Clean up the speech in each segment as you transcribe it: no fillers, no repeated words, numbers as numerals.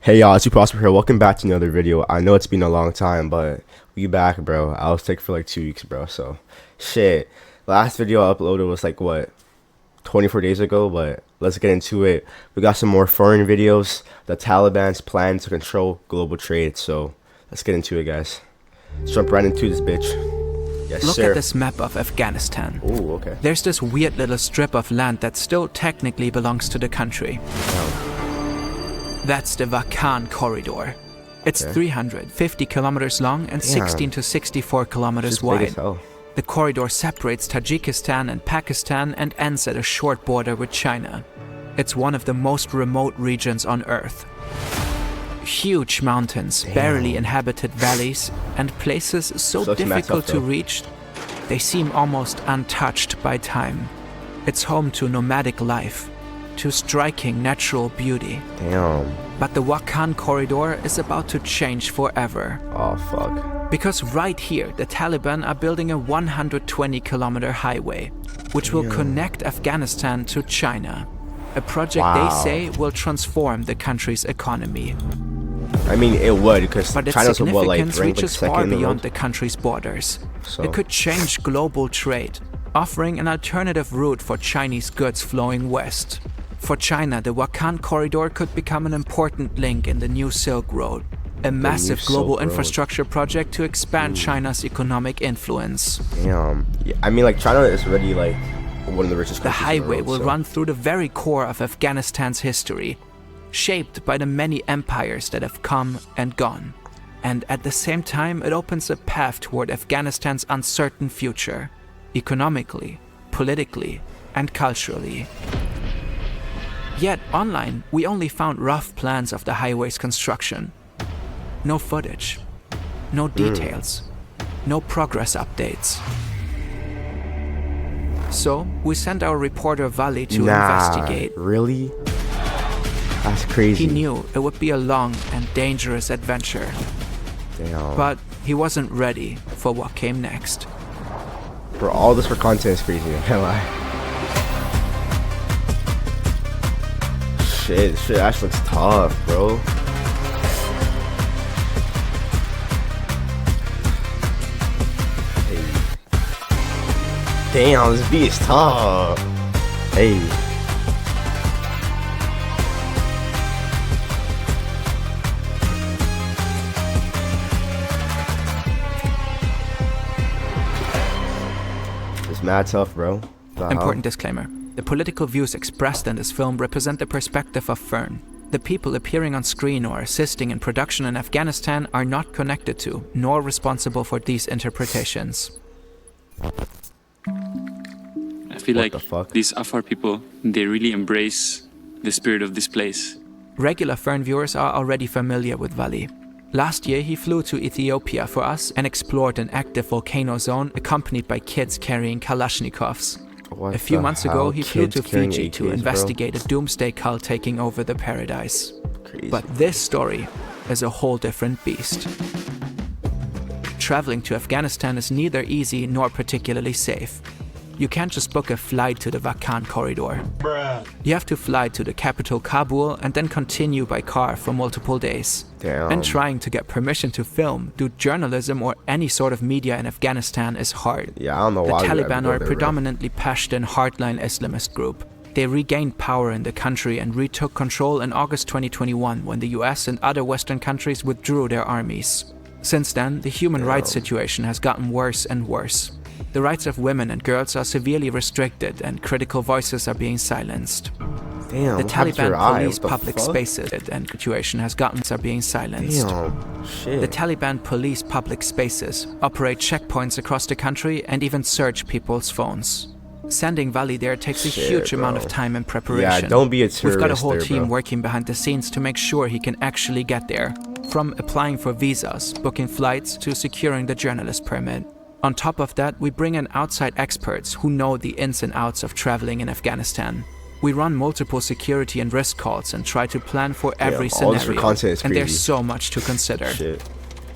Hey y'all, it's Prosper here. Welcome back to another video. I know it's been a long time, but we back, bro. I was sick for like 2 weeks, bro. So, shit. Last video I uploaded was like what, 24 days ago. But let's get into it. We got some more foreign videos. The Taliban's plan to control global trade. So let's get into it, guys. Let's jump right into this bitch. Yes, Look sir. at this map of Afghanistan. Ooh, okay. There's this weird little strip of land that still technically belongs to the country. That's the Wakhan corridor. It's 350 kilometers long and 16 to 64 kilometers wide. The corridor separates Tajikistan and Pakistan and ends at a short border with China. It's one of the most remote regions on Earth. Huge mountains, barely inhabited valleys, and places so difficult to reach, they seem almost untouched by time. It's home to nomadic life, to striking natural beauty. Damn. But the Wakhan corridor is about to change forever. Oh, fuck. Because right here, the Taliban are building a 120-kilometer highway, which will connect Afghanistan to China. A project they say will transform the country's economy. I mean, it would, because But its China's significance like reaches second far in the beyond world. the country's borders. So. It could change global trade, offering an alternative route for Chinese goods flowing west. For China, the Wakhan corridor could become an important link in the new Silk Road, a massive global infrastructure project to expand China's economic influence. Damn. Yeah, I mean, like, China is already like one of the richest countries The highway in the world, will run through the very core of Afghanistan's history, shaped by the many empires that have come and gone. And at the same time, it opens a path toward Afghanistan's uncertain future, economically, politically, and culturally. Yet online, we only found rough plans of the highway's construction. No footage, no details, no progress updates. So, we sent our reporter Vali to investigate. Really? That's crazy. He knew it would be a long and dangerous adventure. Damn. But he wasn't ready for what came next. For all this for content is crazy, I can't lie. Shit actually looks tough, bro. Hey. Damn, this beat is tough. Hey. It's mad tough, bro. Important disclaimer. The political views expressed in this film represent the perspective of Fern. The people appearing on screen or assisting in production in Afghanistan are not connected to, nor responsible for these interpretations. I feel What like the fuck? these Afar people, they really embrace the spirit of this place. Regular Fern viewers are already familiar with Vali. Last year, he flew to Ethiopia for us and explored an active volcano zone accompanied by kids carrying Kalashnikovs. What A few the months hell? ago, he flew Kids to carrying Fiji to AKs, investigate a doomsday cult taking over the paradise. Crazy. But this story is a whole different beast. Traveling to Afghanistan is neither easy nor particularly safe. You can't just book a flight to the Wakhan corridor. You have to fly to the capital Kabul and then continue by car for multiple days. Damn. And trying to get permission to film, do journalism or any sort of media in Afghanistan is hard. Yeah, I don't know The why. Taliban are a predominantly Pashtun hardline Islamist group. They regained power in the country and retook control in August 2021 when the US and other Western countries withdrew their armies. Since then, the human rights situation has gotten worse and worse. The rights of women and girls are severely restricted and critical voices are being silenced. Damn, The what happened to your Taliban eye? police What the public fuck? spaces and situation has gotten are being silenced. Damn, shit. The Taliban police public spaces, operate checkpoints across the country, and even search people's phones. Sending Vali there takes a huge amount of time and preparation. Yeah, don't be a terrorist. We've got a whole there, team bro. working behind the scenes to make sure he can actually get there. From applying for visas, booking flights, to securing the journalist permit. On top of that, we bring in outside experts who know the ins and outs of traveling in Afghanistan. We run multiple security and risk calls and try to plan for every all this for scenario. content is And there's crazy. so much to consider. Shit.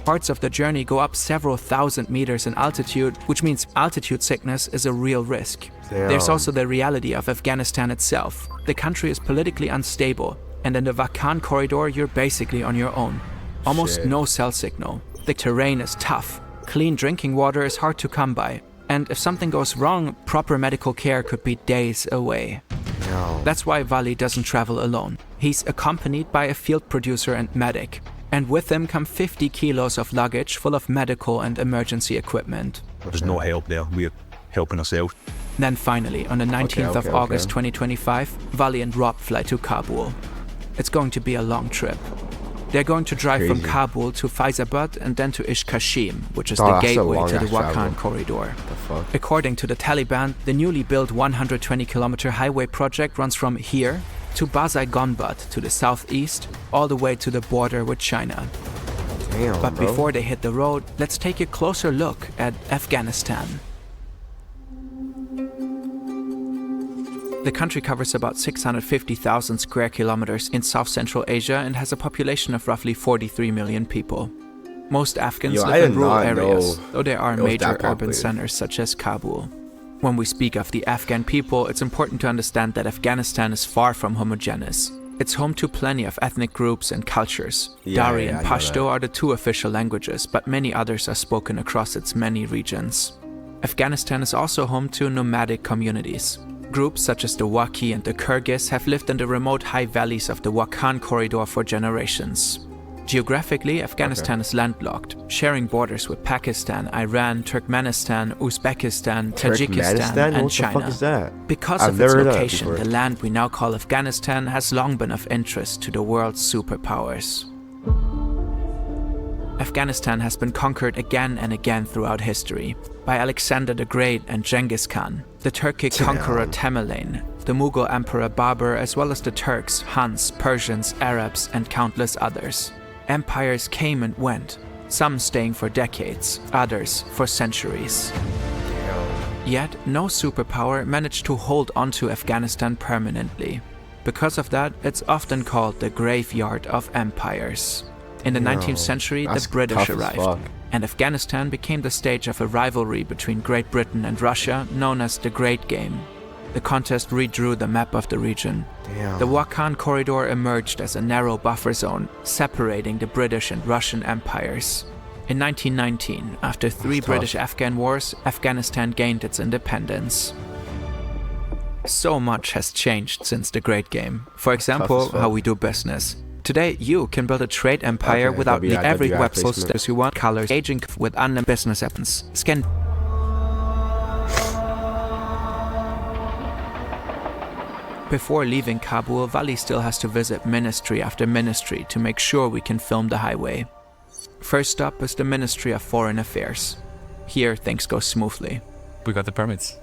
Parts of the journey go up several thousand meters in altitude, which means altitude sickness is a real risk. Damn. There's also the reality of Afghanistan itself. The country is politically unstable, And in the Wakhan corridor, you're basically on your own. Almost no cell signal. The terrain is tough. Clean drinking water is hard to come by. And if something goes wrong, proper medical care could be days away. No. That's why Vali doesn't travel alone. He's accompanied by a field producer and medic. And with him come 50 kilos of luggage full of medical and emergency equipment. There's no help there. We're helping ourselves. Then finally, on the 19th of August 2025, Vali and Rob fly to Kabul. It's going to be a long trip. They're going to drive from Kabul to Faizabad and then to Ishkashim, which is the gateway to the Wakhan corridor. According to the Taliban, the newly built 120-kilometer highway project runs from here to Bazai Gonbad to the southeast, all the way to the border with China. Damn, but before they hit the road, let's take a closer look at Afghanistan. The country covers about 650,000 square kilometers in South-Central Asia and has a population of roughly 43 million people. Most Afghans live in rural areas, though there are major urban centers such as Kabul. When we speak of the Afghan people, it's important to understand that Afghanistan is far from homogeneous. It's home to plenty of ethnic groups and cultures. Dari and Pashto are the two official languages, but many others are spoken across its many regions. Afghanistan is also home to nomadic communities. Groups such as the Waki and the Kyrgyz have lived in the remote high valleys of the Wakhan corridor for generations. Geographically, Afghanistan is landlocked, sharing borders with Pakistan, Iran, Turkmenistan, Uzbekistan, Tajikistan, and China. What the fuck is that? Because of its location, the land we now call Afghanistan has long been of interest to the world's superpowers. Afghanistan has been conquered again and again throughout history by Alexander the Great and Genghis Khan, the Turkic conqueror Tamerlane, the Mughal emperor Babur, as well as the Turks, Huns, Persians, Arabs, and countless others. Empires came and went, some staying for decades, others for centuries. Yet, no superpower managed to hold onto Afghanistan permanently. Because of that, it's often called the graveyard of empires. In the 19th century, the British arrived, and Afghanistan became the stage of a rivalry between Great Britain and Russia known as the Great Game. The contest redrew the map of the region. The Wakhan corridor emerged as a narrow buffer zone, separating the British and Russian empires. In 1919, after three British-Afghan wars, Afghanistan gained its independence. So much has changed since the Great Game. For example, how we do business. Today, you can build a trade empire without needing every web source you want, colors, aging with unlimited business apps. Scan. Before leaving Kabul, Vali still has to visit ministry after ministry to make sure we can film the highway. First up is the Ministry of Foreign Affairs. Here, things go smoothly. We got the permits.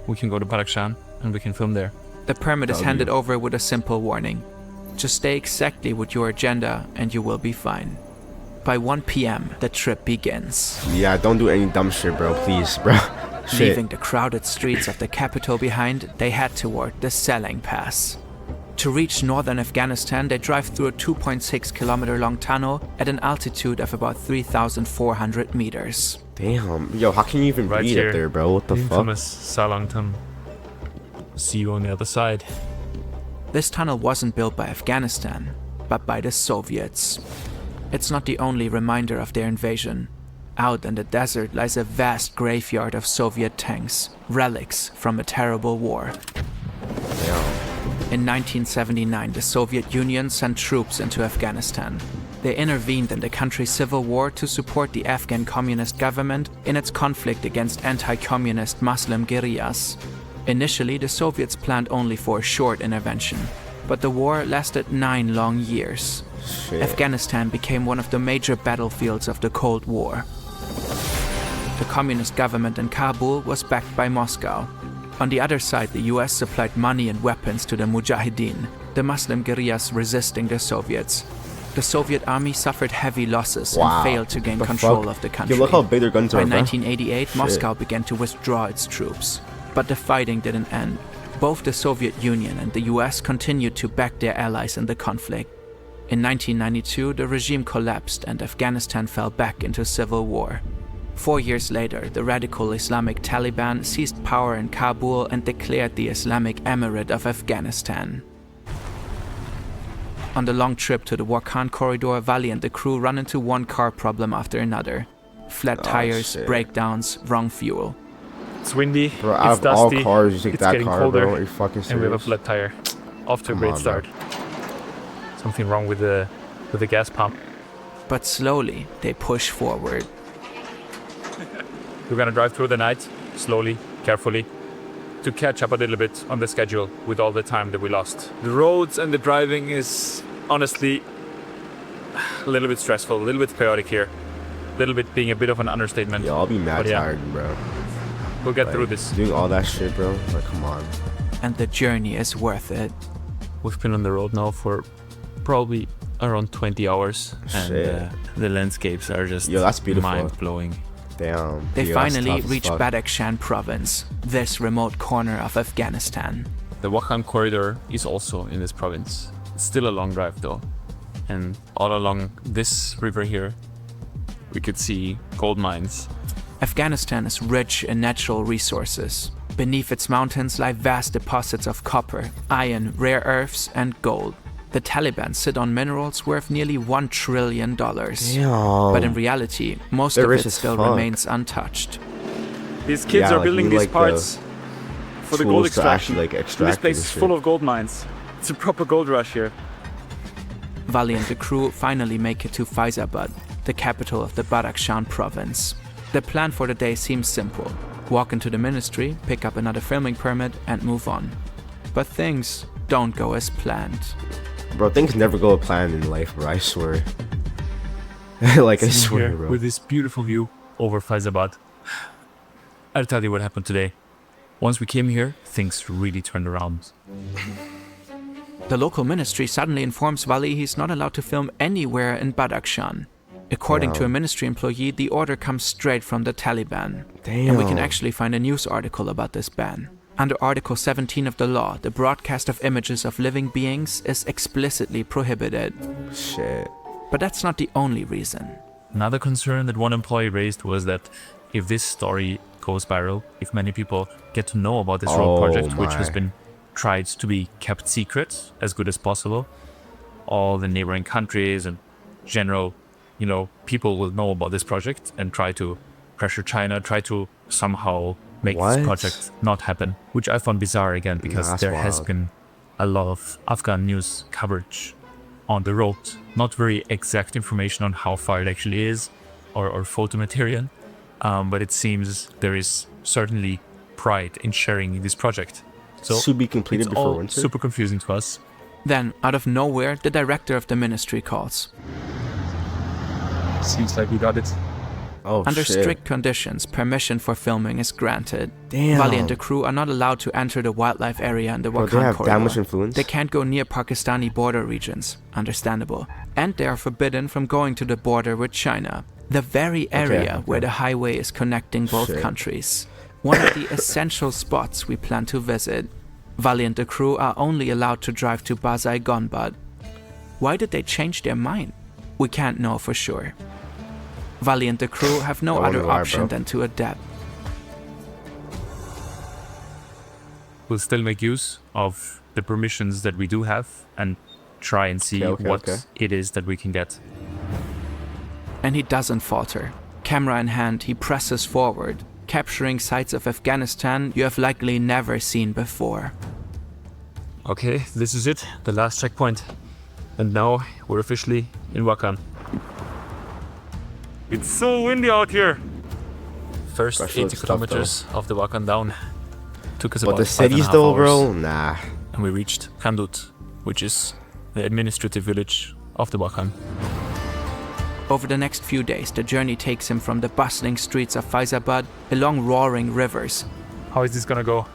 We can go to Badakhshan and we can film there. The permit is handed over with a simple warning. Just stay exactly with your agenda and you will be fine. By 1 p.m., the trip begins. Yeah, don't do any dumb shit, bro. Please, bro. Leaving the crowded streets of the capital behind, they head toward the Selang Pass. To reach northern Afghanistan, they drive through a 2.6-kilometer long tunnel at an altitude of about 3,400 meters. Damn. Yo, how can you even breathe up there, bro? What the fuck? Infamous Salang Tunnel. See you on the other side. This tunnel wasn't built by Afghanistan, but by the Soviets. It's not the only reminder of their invasion. Out in the desert lies a vast graveyard of Soviet tanks, relics from a terrible war. In 1979, the Soviet Union sent troops into Afghanistan. They intervened in the country's civil war to support the Afghan communist government in its conflict against anti-communist Muslim guerrillas. Initially, the Soviets planned only for a short intervention, but the war lasted 9 long years. Afghanistan became one of the major battlefields of the Cold War. The communist government in Kabul was backed by Moscow. On the other side, the US supplied money and weapons to the Mujahideen, the Muslim guerrillas resisting the Soviets. The Soviet army suffered heavy losses and failed to gain control of the country. Look how big their guns are, By 1988, Moscow began to withdraw its troops. But the fighting didn't end. Both the Soviet Union and the US continued to back their allies in the conflict. In 1992, the regime collapsed and Afghanistan fell back into civil war. 4 years later, the radical Islamic Taliban seized power in Kabul and declared the Islamic Emirate of Afghanistan. On the long trip to the Wakhan corridor, Valley and the crew run into one car problem after another. Flat tires, breakdowns, wrong fuel. It's windy, bro, it's out of dusty, all cars, you take it's that getting car, colder, bro. Are you fucking serious? and we have a flat tire. Off to a great start. Something wrong with the gas pump. But slowly, they push forward. We're gonna drive through the night, slowly, carefully, to catch up a little bit on the schedule with all the time that we lost. The roads and the driving is honestly a little bit stressful, a little bit chaotic here. A little bit being a bit of an understatement. Yeah, I'll be mad tired, bro. We'll get through this. Doing all that shit, bro. Like, come on. And the journey is worth it. We've been on the road now for probably around 20 hours. Shit. And the landscapes are just that's beautiful. mind-blowing. Damn. They finally reach fuck. Badakhshan province, this remote corner of Afghanistan. The Wakhan corridor is also in this province. It's still a long drive though. And all along this river here, we could see gold mines. Afghanistan is rich in natural resources. Beneath its mountains lie vast deposits of copper, iron, rare earths, and gold. The Taliban sit on minerals worth nearly $1 trillion. Damn. But in reality, most of it still remains untouched. These kids are building these parts for the gold extraction. Extract this place is full of gold mines. It's a proper gold rush here. Vali and the crew finally make it to Faizabad, the capital of the Badakhshan province. The plan for the day seems simple. Walk into the ministry, pick up another filming permit, and move on. But things don't go as planned. Bro, things never go as planned in life, bro. I swear. I swear, bro. With this beautiful view over Faizabad. I'll tell you what happened today. Once we came here, things really turned around. The local ministry suddenly informs Vali he's not allowed to film anywhere in Badakhshan. According to a ministry employee, the order comes straight from the Taliban. Damn. And we can actually find a news article about this ban. Under Article 17 of the law, the broadcast of images of living beings is explicitly prohibited. Shit. But that's not the only reason. Another concern that one employee raised was that if this story goes viral, if many people get to know about this road project, which has been tried to be kept secret as good as possible, all the neighboring countries and general, people will know about this project and try to pressure China, try to somehow make this project not happen, which I found bizarre again, because there has been a lot of Afghan news coverage on the road. Not very exact information on how far it actually is or photo material, but it seems there is certainly pride in sharing this project. So to be completed it's before all winter? super confusing to us. Then, out of nowhere, the director of the ministry calls. Seems like we got it. Under strict conditions, permission for filming is granted. Damn. Vali and the crew are not allowed to enter the wildlife area in the Wakhan they have corridor. that much influence? They can't go near Pakistani border regions, understandable. And they are forbidden from going to the border with China, the very area where the highway is connecting both countries. One of the essential spots we plan to visit. Vali and the crew are only allowed to drive to Bazai Gonbad. Why did they change their mind? We can't know for sure. Vali and the crew have no other option than to adapt. We'll still make use of the permissions that we do have and try and see what it is that we can get. And he doesn't falter. Camera in hand, he presses forward, capturing sights of Afghanistan you have likely never seen before. Okay, this is it, the last checkpoint. And now we're officially in Wakhan. It's so windy out here. First 80 kilometers of the Wakhan down. Took us about 5.5 hours. But the cities though, bro? Nah. And we reached Kandut, which is the administrative village of the Wakhan. Over the next few days, the journey takes him from the bustling streets of Faizabad along roaring rivers. How is this gonna go?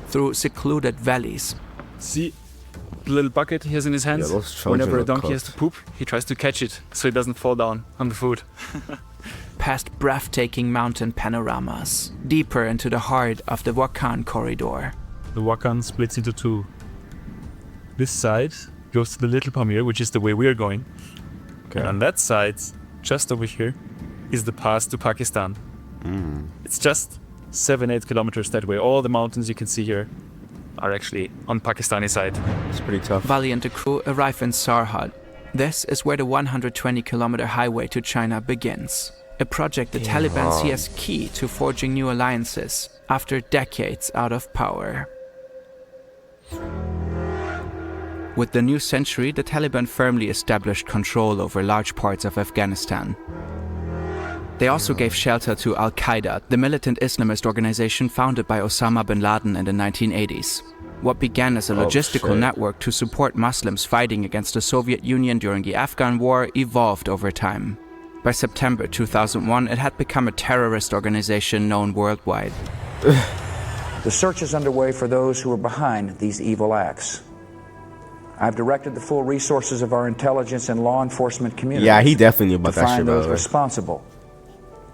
Through secluded valleys. See the little bucket he has in his hands? Whenever a donkey has to poop, he tries to catch it so it doesn't fall down on the food. Past breathtaking mountain panoramas, deeper into the heart of the Wakhan corridor. The Wakhan splits into two. This side goes to the Little Pamir, which is the way we're going. And on that side, just over here, is the pass to Pakistan. It's just 7-8 kilometers that way. All the mountains you can see here are actually on Pakistani side. It's pretty tough. Vali and the crew arrive in Sarhad. This is where the 120-kilometer highway to China begins. A project the Taliban see as key to forging new alliances after decades out of power. With the new century, the Taliban firmly established control over large parts of Afghanistan. They also gave shelter to Al-Qaeda, the militant Islamist organization founded by Osama bin Laden in the 1980s. What began as a logistical network to support Muslims fighting against the Soviet Union during the Afghan War evolved over time. By September 2001, it had become a terrorist organization known worldwide. The search is underway for those who are behind these evil acts. I've directed the full resources of our intelligence and law enforcement community. Yeah, he definitely knew about that shit, to find those responsible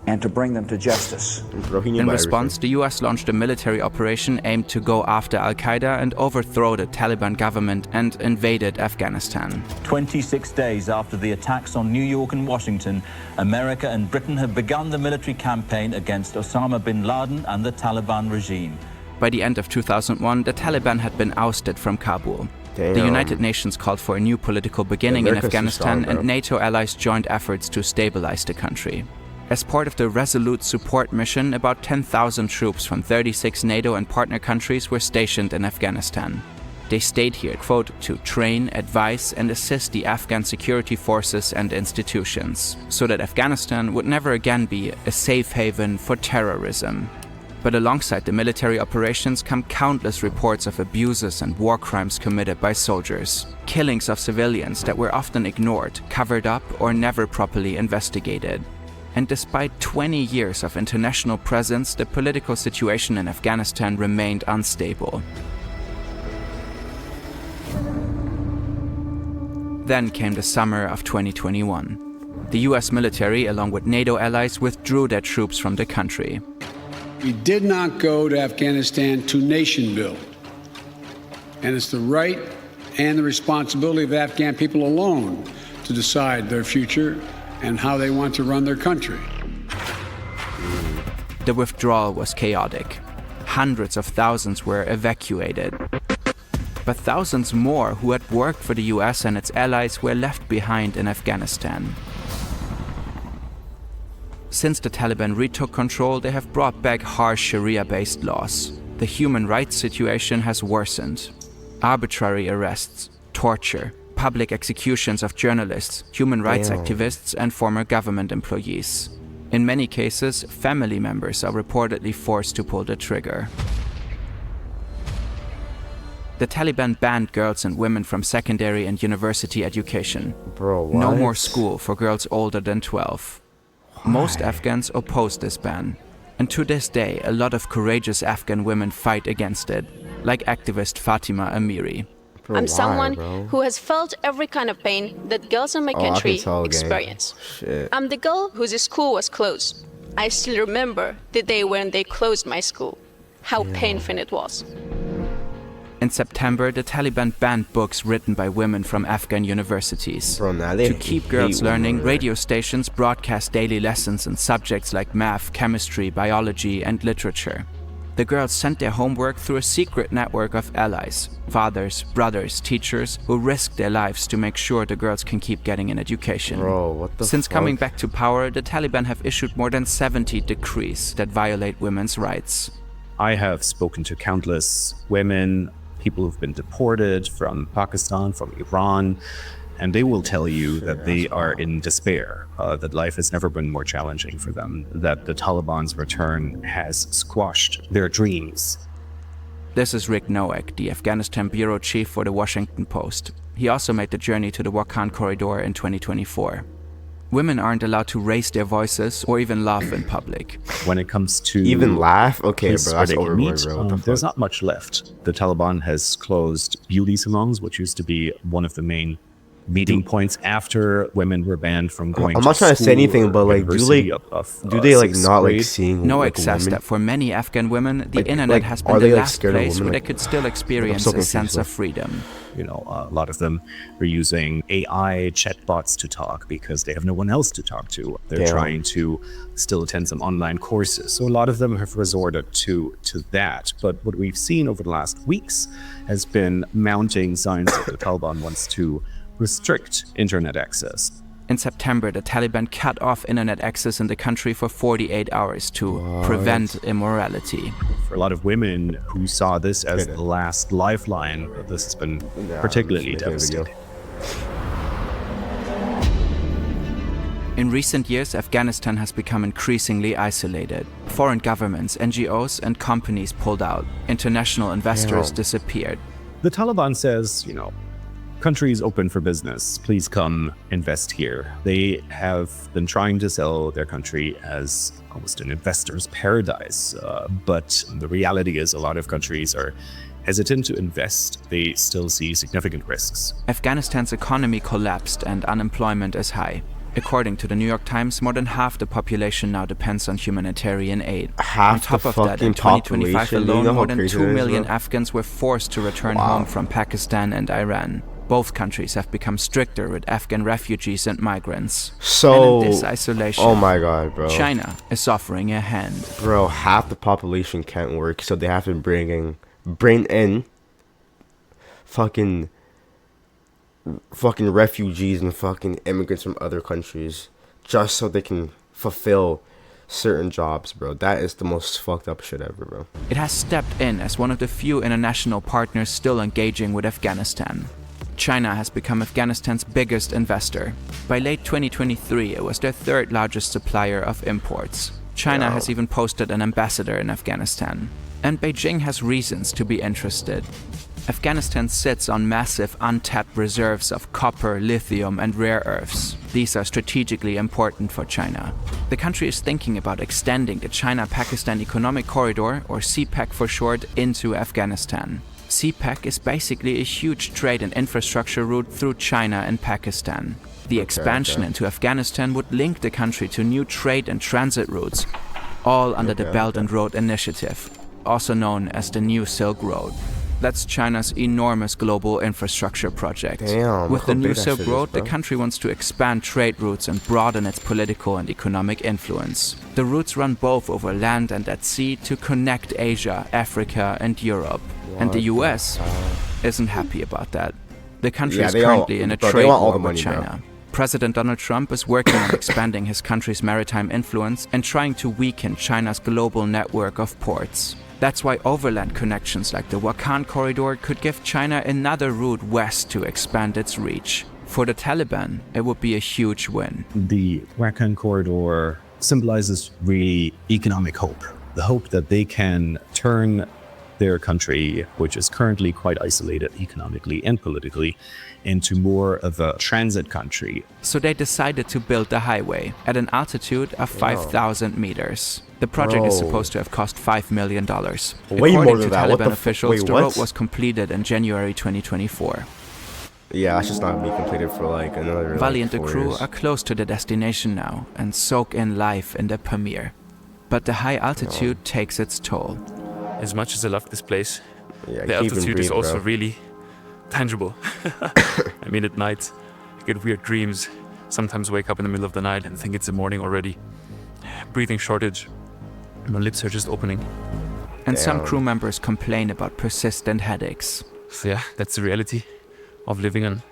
and to bring them to justice. In response, the US launched a military operation aimed to go after Al-Qaeda and overthrow the Taliban government and invaded Afghanistan. 26 days after the attacks on New York and Washington, America and Britain have begun the military campaign against Osama bin Laden and the Taliban regime. By the end of 2001, the Taliban had been ousted from Kabul. Damn. The United Nations called for a new political beginning in Afghanistan, and NATO allies joined efforts to stabilize the country. As part of the Resolute Support Mission, about 10,000 troops from 36 NATO and partner countries were stationed in Afghanistan. They stayed here, quote, to train, advise, and assist the Afghan security forces and institutions, so that Afghanistan would never again be a safe haven for terrorism. But alongside the military operations come countless reports of abuses and war crimes committed by soldiers, killings of civilians that were often ignored, covered up, or never properly investigated. And despite 20 years of international presence, the political situation in Afghanistan remained unstable. Then came the summer of 2021. The US military, along with NATO allies, withdrew their troops from the country. We did not go to Afghanistan to nation build. And it's the right and the responsibility of the Afghan people alone to decide their future and how they want to run their country. The withdrawal was chaotic. Hundreds of thousands were evacuated. But thousands more who had worked for the US and its allies were left behind in Afghanistan. Since the Taliban retook control, they have brought back harsh Sharia-based laws. The human rights situation has worsened. Arbitrary arrests, torture, public executions of journalists, human rights activists, and former government employees. In many cases, family members are reportedly forced to pull the trigger. The Taliban banned girls and women from secondary and university education. Bro, what? No more school for girls older than 12. Why? Most Afghans oppose this ban. And to this day, a lot of courageous Afghan women fight against it, like activist Fatima Amiri. Bro, I'm someone who has felt every kind of pain that girls in my country experience. Shit. I'm the girl whose school was closed. I still remember the day when they closed my school, how painful it was. In September, the Taliban banned books written by women from Afghan universities. Bro, to keep girls learning, radio stations broadcast daily lessons in subjects like math, chemistry, biology, and literature. The girls sent their homework through a secret network of allies, fathers, brothers, teachers, who risked their lives to make sure the girls can keep getting an education. Bro, what the Since fuck? coming back to power, the Taliban have issued more than 70 decrees that violate women's rights. I have spoken to countless women, people who've been deported from Pakistan, from Iran, and they will tell you that they are in despair, that life has never been more challenging for them, that the Taliban's return has squashed their dreams. This is Rick Nowak, the Afghanistan bureau chief for the Washington Post. He also made the journey to the Wakhan corridor in 2024. Women aren't allowed to raise their voices or even laugh in public. When it comes to even laugh, okay, bro, that's overboard, bro. There's not much left. The Taliban has closed beauty salons, which used to be one of the main meeting points after women were banned from going to I'm not trying to say anything, but like, do they not like seeing no like excess women? that for many Afghan women, the Like- internet like, has are been they, the like, last scared of place women? where they Like, could still experience so a sense confused, of freedom. You know, a lot of them are using AI chatbots to talk because they have no one else to talk to. They're Damn. trying to still attend some online courses. So a lot of them have resorted to that. But what we've seen over the last weeks has been mounting signs that the Taliban wants to restrict internet access. In September, the Taliban cut off internet access in the country for 48 hours to prevent immorality. For a lot of women who saw this as the last lifeline, this has been particularly devastating. In recent years, Afghanistan has become increasingly isolated. Foreign governments, NGOs, and companies pulled out. International investors disappeared. The Taliban says, you know, countries open for business, please come invest here. They have been trying to sell their country as almost an investor's paradise. But the reality is a lot of countries are hesitant to invest. They still see significant risks. Afghanistan's economy collapsed and unemployment is high. According to the New York Times, more than half the population now depends on humanitarian aid. On top of that, in 2025 alone, more than 2 million Afghans were forced to return home from Pakistan and Iran. Both countries have become stricter with Afghan refugees and migrants. So, and in this isolation, oh my god, bro, China is offering a hand. Bro, half the population can't work, so they have to bring in fucking refugees and fucking immigrants from other countries just so they can fulfill certain jobs, bro. That is the most fucked up shit ever, bro. It has stepped in as one of the few international partners still engaging with Afghanistan. China has become Afghanistan's biggest investor. By late 2023, it was their third largest supplier of imports. China has even posted an ambassador in Afghanistan. And Beijing has reasons to be interested. Afghanistan sits on massive untapped reserves of copper, lithium, and rare earths. These are strategically important for China. The country is thinking about extending the China-Pakistan Economic Corridor, or CPEC for short, into Afghanistan. CPEC is basically a huge trade and infrastructure route through China and Pakistan. The expansion into Afghanistan would link the country to new trade and transit routes, all under the Belt and Road Initiative, also known as the New Silk Road. That's China's enormous global infrastructure project. With the New Silk Road, the country wants to expand trade routes and broaden its political and economic influence. The routes run both over land and at sea to connect Asia, Africa, and Europe. And the US isn't happy about that. The country is currently in a trade war with China. President Donald Trump is working on expanding his country's maritime influence and trying to weaken China's global network of ports. That's why overland connections like the Wakhan corridor could give China another route west to expand its reach. For the Taliban, it would be a huge win. The Wakhan corridor symbolizes really economic hope. The hope that they can turn their country, which is currently quite isolated economically and politically, into more of a transit country. So they decided to build the highway at an altitude of 5,000 meters. The project is supposed to have cost $5 million. Way more than that. What Taliban officials, the what? road was completed in January 2024. Yeah, that's just not gonna be completed for like another. Vali and the 4 crew years. are close to the destination now and soak in life in the premiere. But the high altitude takes its toll. As much as I love this place, Yeah, the altitude is also really tangible. I mean, at night, I get weird dreams. Sometimes wake up in the middle of the night and think it's the morning already. Breathing shortage. My lips are just opening. And some crew members complain about persistent headaches. So yeah, that's the reality of living on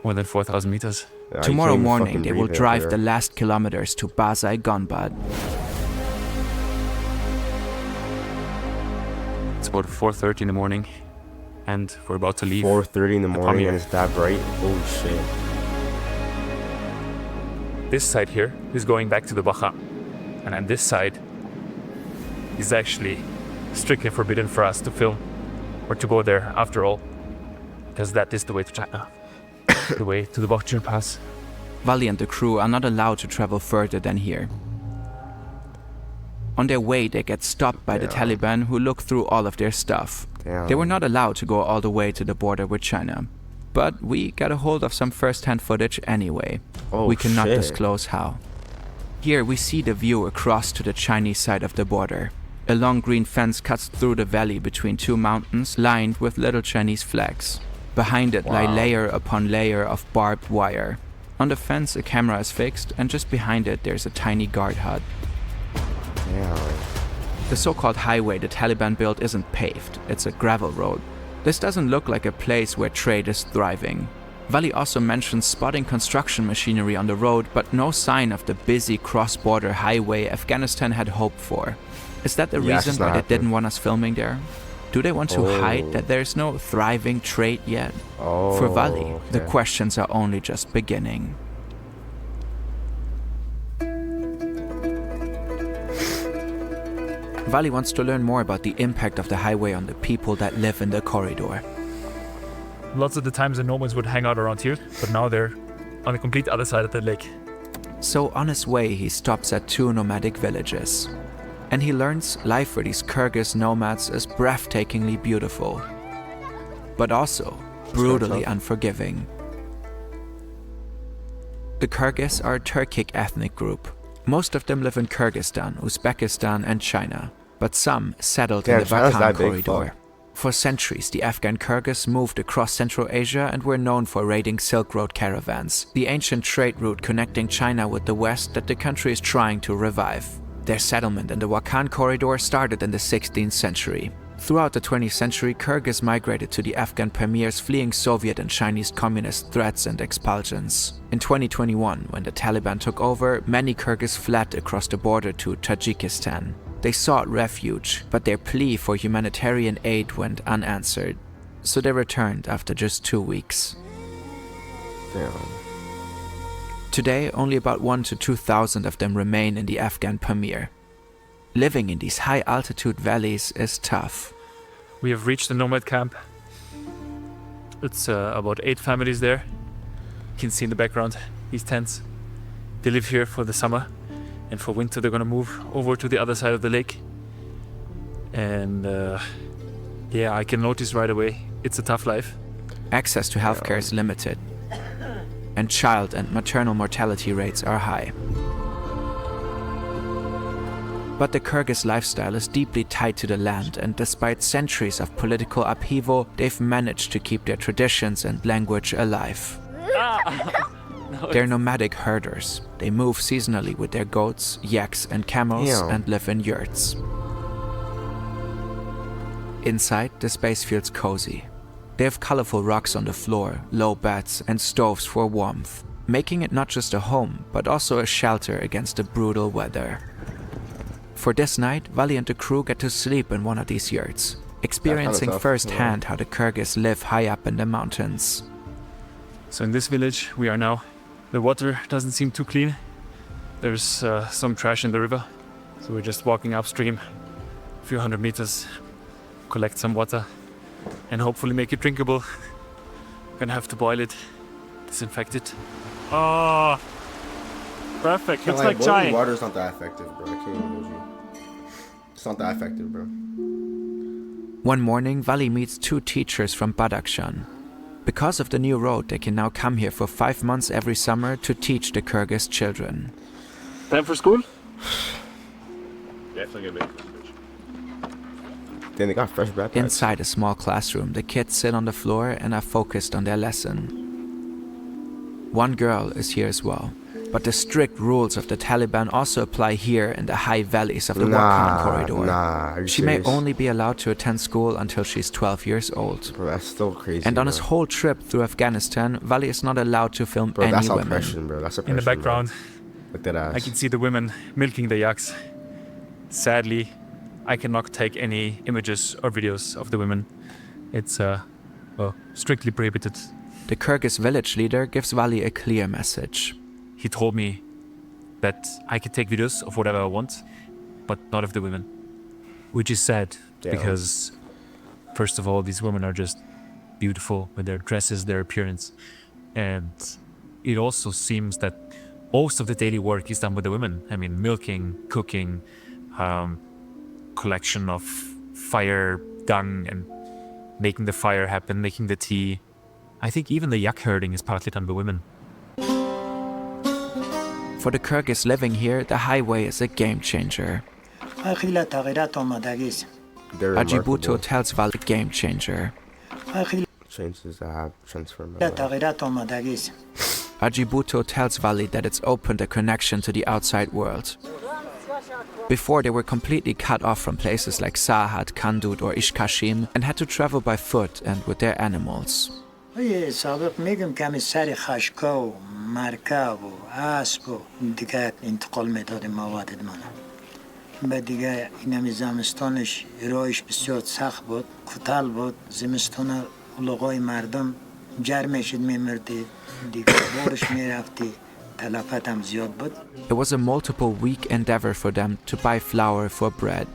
more than 4,000 meters. Yeah, Tomorrow morning, they will drive the last kilometers to Bazai Gonbad. It's about 4:30 in the morning, and we're about to leave. 4:30 in the morning, and it's that bright. Oh shit! This side here is going back to the Baja, and on this side is actually strictly forbidden for us to film or to go there after all, because that is the way to China, the way to the Bakhtiar Pass. Vali and the crew are not allowed to travel further than here. On their way, they get stopped by the Taliban, who look through all of their stuff. They were not allowed to go all the way to the border with China. but we got a hold of some first-hand footage anyway. We cannot disclose how. Here we see the view across to the Chinese side of the border. A long green fence cuts through the valley between two mountains lined with little Chinese flags. Behind it lie layer upon layer of barbed wire. On the fence a camera is fixed, and just behind it there's a tiny guard hut. The so-called highway the Taliban built isn't paved, it's a gravel road. This doesn't look like a place where trade is thriving. Vali also mentions spotting construction machinery on the road, but no sign of the busy cross-border highway Afghanistan had hoped for. Is that the reason why they didn't want us filming there? Do they want to hide that there's no thriving trade yet? For Vali, the questions are only just beginning. Vali wants to learn more about the impact of the highway on the people that live in the corridor. Lots of the times the nomads would hang out around here, but now they're on the complete other side of the lake. So on his way, he stops at two nomadic villages. And he learns life for these Kyrgyz nomads is breathtakingly beautiful, but also brutally unforgiving. The Kyrgyz are a Turkic ethnic group. Most of them live in Kyrgyzstan, Uzbekistan and China, but some settled in the Balkan corridor. For centuries, the Afghan Kyrgyz moved across Central Asia and were known for raiding Silk Road caravans, the ancient trade route connecting China with the West that the country is trying to revive. Their settlement in the Wakhan corridor started in the 16th century. Throughout the 20th century, Kyrgyz migrated to the Afghan Pamirs, fleeing Soviet and Chinese communist threats and expulsions. In 2021, when the Taliban took over, many Kyrgyz fled across the border to Tajikistan. They sought refuge, but their plea for humanitarian aid went unanswered. So they returned after just 2 weeks. Today, only about 1,000 to 2,000 of them remain in the Afghan Pamir. Living in these high-altitude valleys is tough. We have reached the nomad camp. It's about 8 families there. You can see in the background these tents. They live here for the summer, and for winter they're gonna move over to the other side of the lake. And yeah, I can notice right away, it's a tough life. Access to healthcare is limited, and child and maternal mortality rates are high. But the Kyrgyz lifestyle is deeply tied to the land, and despite centuries of political upheaval, they've managed to keep their traditions and language alive. They're nomadic herders. They move seasonally with their goats, yaks and camels and live in yurts. Inside, the space feels cozy. They have colorful rocks on the floor, low beds and stoves for warmth, making it not just a home, but also a shelter against the brutal weather. For this night, Vali and the crew get to sleep in one of these yurts, experiencing firsthand how the Kyrgyz live high up in the mountains. So in this village we are now, the water doesn't seem too clean. There's some trash in the river, so we're just walking upstream a few hundred meters, collect some water, and hopefully make it drinkable. We're gonna have to boil it, disinfect it. Oh, perfect. It's like chai. Boiling water is not that effective, bro. I can't even hold you. It's not that effective, bro. One morning, Vali meets 2 teachers from Badakhshan. Because of the new road, they can now come here for 5 months every summer to teach the Kyrgyz children. Time for school? Definitely gonna be. Then they got fresh backpacks. Inside a small classroom, the kids sit on the floor and are focused on their lesson. One girl is here as well, but the strict rules of the Taliban also apply here in the high valleys of the Wakhan corridor. She may only be allowed to attend school until she's 12 years old. Bro, that's still crazy. And on his whole trip through Afghanistan, Vali is not allowed to film any that's women. Oppression, bro. That's oppression, in the background, look at that. I can see the women milking the yaks. Sadly, I cannot take any images or videos of the women. It's well, strictly prohibited. The Kyrgyz village leader gives Vali a clear message. He told me that I could take videos of whatever I want, but not of the women. Which is sad, because first of all, these women are just beautiful with their dresses, their appearance. And it also seems that most of the daily work is done with the women. I mean, milking, cooking, collection of fire dung and making the fire happen, making the tea, I think even the yak herding is partly done by women. For the Kyrgyz living here, the highway is a game changer. Ajibuto tells Vali game changer. Changes that have transformed. Ajibuto tells Vali that it's opened a connection to the outside world. Before, they were completely cut off from places like Sahat, Kandud or Ishkashim and had to travel by foot and with their animals. بعد دیگه اینم زمستانش راهش بسیار سخت بود کوتاه بود زمستان لغای مردم جر میشد میمردی دیگه بارش میرفتی تلفات هم زیاد بود. It was a multiple week endeavor for them to buy flour for bread.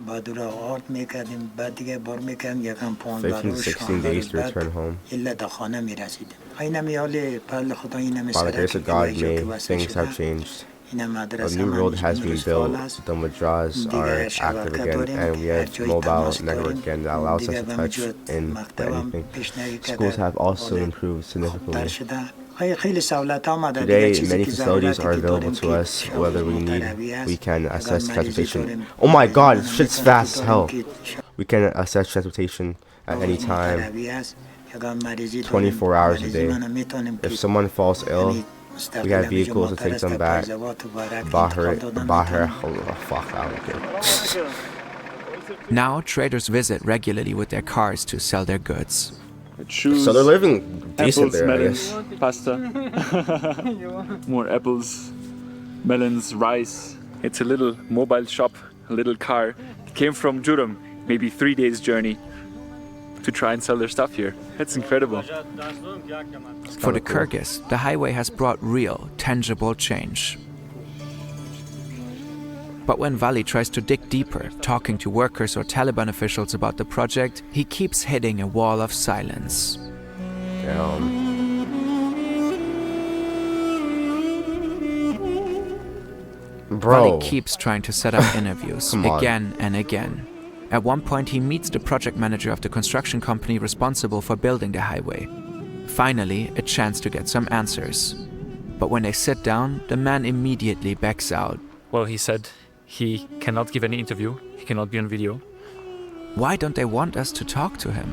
بعد را آرد میکردیم بعد دیگه بار میکردیم یکم 15 روز 16 days to return home. الا تا خانه میرسیدیم. اینم یالی پر خدا اینم By the grace of God, things have changed. A new road has been built, the Madras are active again, and we have mobile network again that allows us to touch in anything. Schools have also improved significantly. Today, many facilities are available to us, whether we need, we can access transportation. Oh my god, shit's fast as hell. We can access transportation at any time, 24 hours a day. If someone falls ill, we have vehicles to take them back. Now, traders visit regularly with their cars to sell their goods. So they're living decent apples, there, melons, I guess. pasta. More apples, melons, rice. It's a little mobile shop, a little car. It came from Juram, maybe 3 days journey to try and sell their stuff here. That's incredible. For the Kyrgyz, the highway has brought real, tangible change. But when Vali tries to dig deeper, talking to workers or Taliban officials about the project, he keeps hitting a wall of silence. Vali keeps trying to set up interviews again and again. At one point, he meets the project manager of the construction company responsible for building the highway. Finally, a chance to get some answers. But when they sit down, the man immediately backs out. Well, he said he cannot give any interview, he cannot be on video. Why don't they want us to talk to him?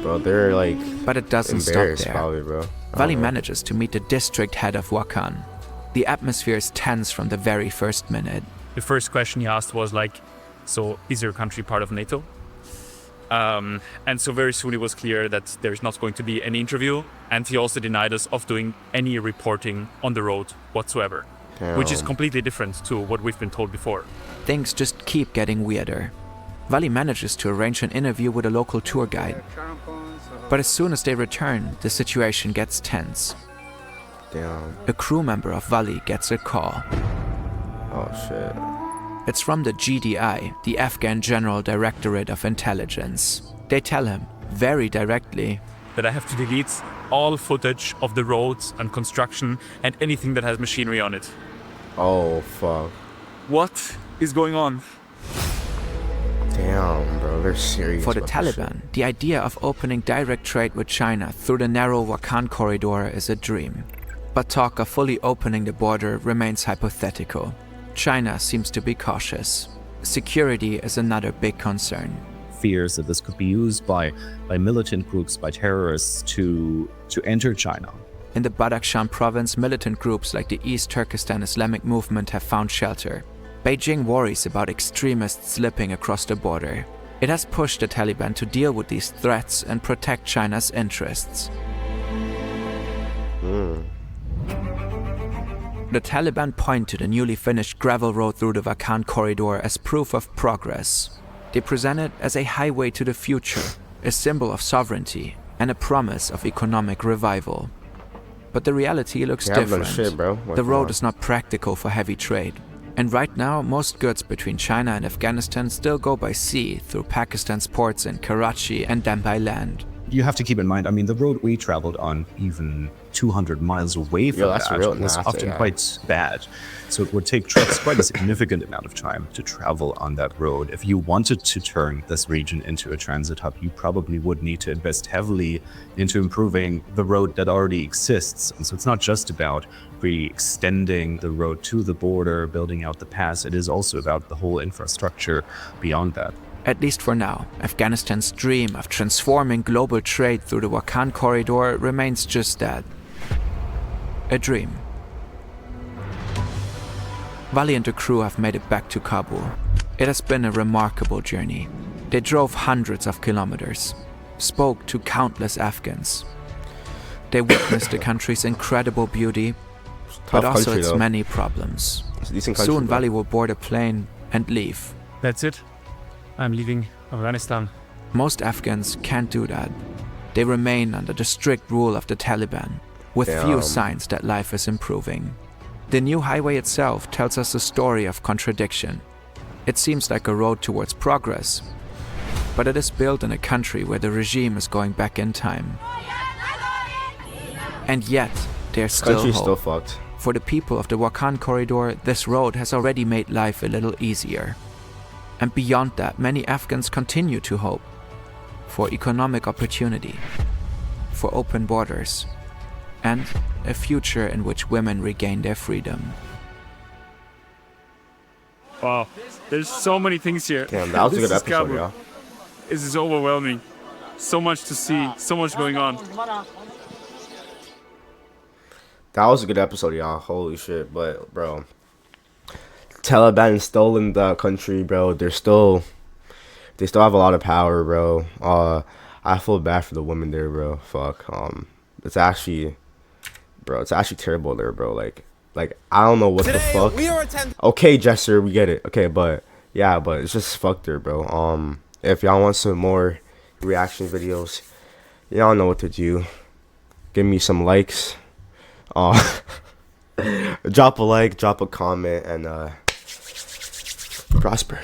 Bro, they're like But it doesn't stop there. Probably, bro. Vali manages to meet the district head of Wakhan. The atmosphere is tense from the very first minute. The first question he asked was like, so is your country part of NATO? And so very soon it was clear that there's not going to be any interview, and he also denied us of doing any reporting on the road whatsoever, which is completely different to what we've been told before. Things just keep getting weirder. Vali manages to arrange an interview with a local tour guide. But as soon as they return, the situation gets tense. A crew member of Vali gets a call. Oh shit. It's from the GDI, the Afghan General Directorate of Intelligence. They tell him, very directly, that I have to delete all footage of the roads and construction and anything that has machinery on it. Oh, fuck. What is going on? Damn, bro, they're serious. For the Taliban, the idea of opening direct trade with China through the narrow Wakhan corridor is a dream. But talk of fully opening the border remains hypothetical. China seems to be cautious. Security is another big concern. Fears that this could be used by militant groups, by terrorists to enter China. In the Badakhshan province, militant groups like the East Turkestan Islamic Movement have found shelter. Beijing worries about extremists slipping across the border. It has pushed the Taliban to deal with these threats and protect China's interests. The Taliban point to the newly finished gravel road through the Wakhan corridor as proof of progress. They present it as a highway to the future, a symbol of sovereignty, and a promise of economic revival. But the reality looks different. The road is not practical for heavy trade. And right now, most goods between China and Afghanistan still go by sea through Pakistan's ports in Karachi and then by land. You have to keep in mind, I mean, the road we traveled on even 200 miles away from that's that real was nasty, often yeah. quite bad. So it would take trucks quite a significant amount of time to travel on that road. If you wanted to turn this region into a transit hub, you probably would need to invest heavily into improving the road that already exists. And so it's not just about re-extending the road to the border, building out the pass. It is also about the whole infrastructure beyond that. At least for now, Afghanistan's dream of transforming global trade through the Wakhan corridor remains just that. A dream. Vali and the crew have made it back to Kabul. It has been a remarkable journey. They drove hundreds of kilometers, spoke to countless Afghans. They witnessed the country's incredible beauty, but also its many problems. Soon Vali will board a plane and leave. That's it. I'm leaving Afghanistan. Most Afghans can't do that. They remain under the strict rule of the Taliban, with few signs that life is improving. The new highway itself tells us a story of contradiction. It seems like a road towards progress, but it is built in a country where the regime is going back in time. And yet, there's still hope. Still fucked. For the people of the Wakhan corridor, this road has already made life a little easier. And beyond that, many Afghans continue to hope for economic opportunity, for open borders, and a future in which women regain their freedom. Wow, there's so many things here. Damn, that was a good episode, yeah. This is overwhelming. So much to see, so much going on. That was a good episode, y'all. Holy shit, but bro, Taliban still in the country, bro. They still have a lot of power, bro. I feel bad for the women there, bro. Fuck. It's actually terrible there, bro. Like I don't know what the fuck. Okay, Jester, we get it. Okay, but yeah, but it's just fucked there, bro. If y'all want some more reaction videos, y'all know what to do. Give me some likes. Drop a like, drop a comment, and prosper.